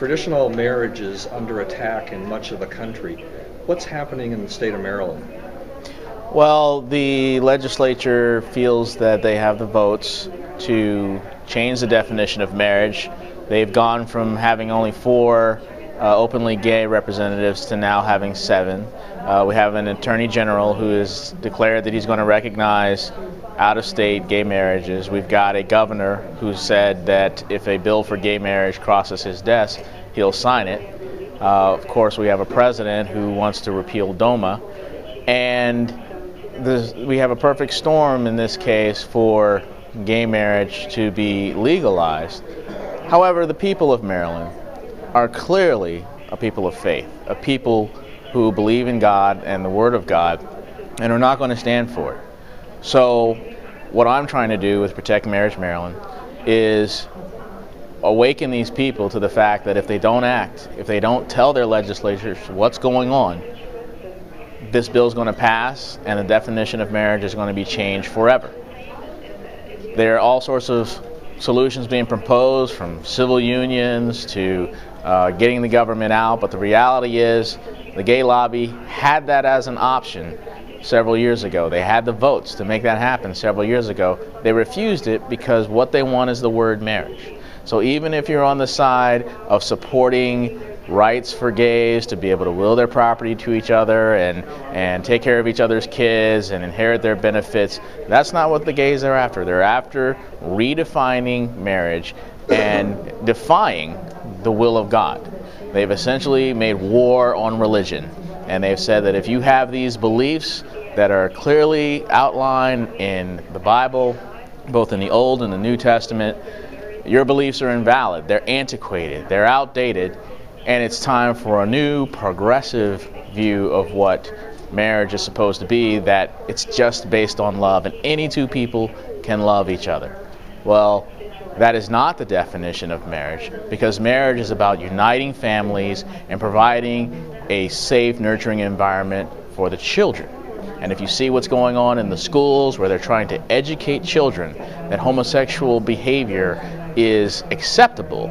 Traditional marriage is under attack in much of the country. What's happening in the state of Maryland? Well, the legislature feels that they have the votes to change the definition of marriage. They've gone from having only 4 openly gay representatives to now having 7. We have an attorney general who has declared that he's going to recognize out-of-state gay marriages. We've got a governor who said that if a bill for gay marriage crosses his desk, he'll sign it. Of course, we have a president who wants to repeal DOMA. And we have a perfect storm in this case for gay marriage to be legalized. However, the people of Maryland are clearly a people of faith, a people who believe in God and the Word of God and are not going to stand for it. So what I'm trying to do with Protect Marriage Maryland is awaken these people to the fact that if they don't act, if they don't tell their legislatures what's going on, this bill is going to pass and the definition of marriage is going to be changed forever. There are all sorts of solutions being proposed, from civil unions to getting the government out, but the reality is the gay lobby had that as an option several years ago. They had the votes to make that happen several years ago. They refused it because what they want is the word marriage. So even if you're on the side of supporting rights for gays to be able to will their property to each other and take care of each other's kids and inherit their benefits, that's not what the gays are after. They're after redefining marriage and defying the will of God. They've essentially made war on religion, and they've said that if you have these beliefs that are clearly outlined in the Bible, both in the Old and the New Testament, your beliefs are invalid, they're antiquated, they're outdated, and it's time for a new progressive view of what marriage is supposed to be, that it's just based on love and any 2 people can love each other. Well, that is not the definition of marriage, because marriage is about uniting families and providing a safe, nurturing environment for the children. And if you see what's going on in the schools where they're trying to educate children that homosexual behavior is acceptable,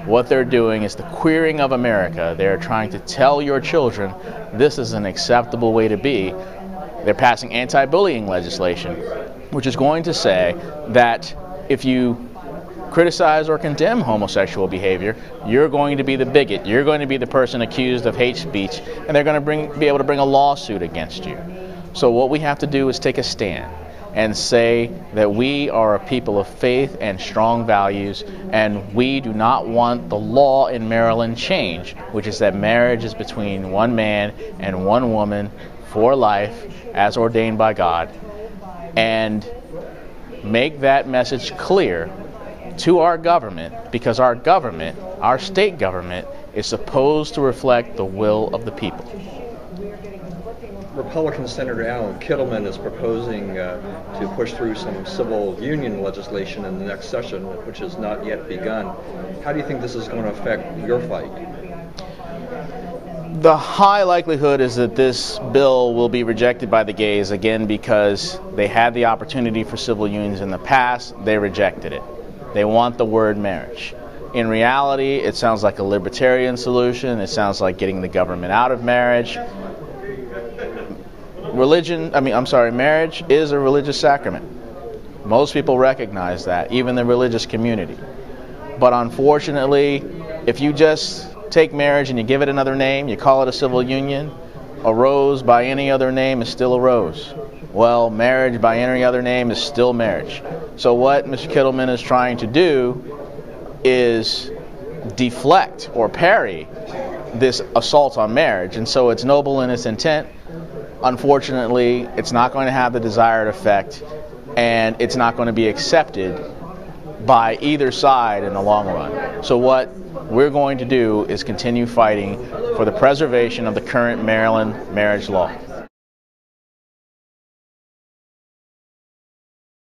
what they're doing is the queering of America. They're trying to tell your children this is an acceptable way to be. They're passing anti-bullying legislation, which is going to say that if you criticize or condemn homosexual behavior, you're going to be the bigot. You're going to be the person accused of hate speech, and they're going to be able to bring a lawsuit against you. So what we have to do is take a stand and say that we are a people of faith and strong values, and we do not want the law in Maryland changed, which is that marriage is between one man and one woman for life as ordained by God, and make that message clear to our government, because our government, our state government, is supposed to reflect the will of the people. Republican Senator Alan Kittleman is proposing to push through some civil union legislation in the next session, which has not yet begun. How do you think this is going to affect your fight? The high likelihood is that this bill will be rejected by the gays, again, because they had the opportunity for civil unions in the past. They rejected it. They want the word marriage. In reality, it sounds like a libertarian solution. It sounds like getting the government out of marriage. Marriage is a religious sacrament. Most people recognize that, even the religious community. But unfortunately, if you just take marriage and you give it another name, you call it a civil union, a rose by any other name is still a rose. Well, marriage by any other name is still marriage. So what Mr. Kittleman is trying to do is deflect or parry this assault on marriage. And so it's noble in its intent. Unfortunately, it's not going to have the desired effect, and it's not going to be accepted by either side in the long run. So what we're going to do is continue fighting for the preservation of the current Maryland marriage law.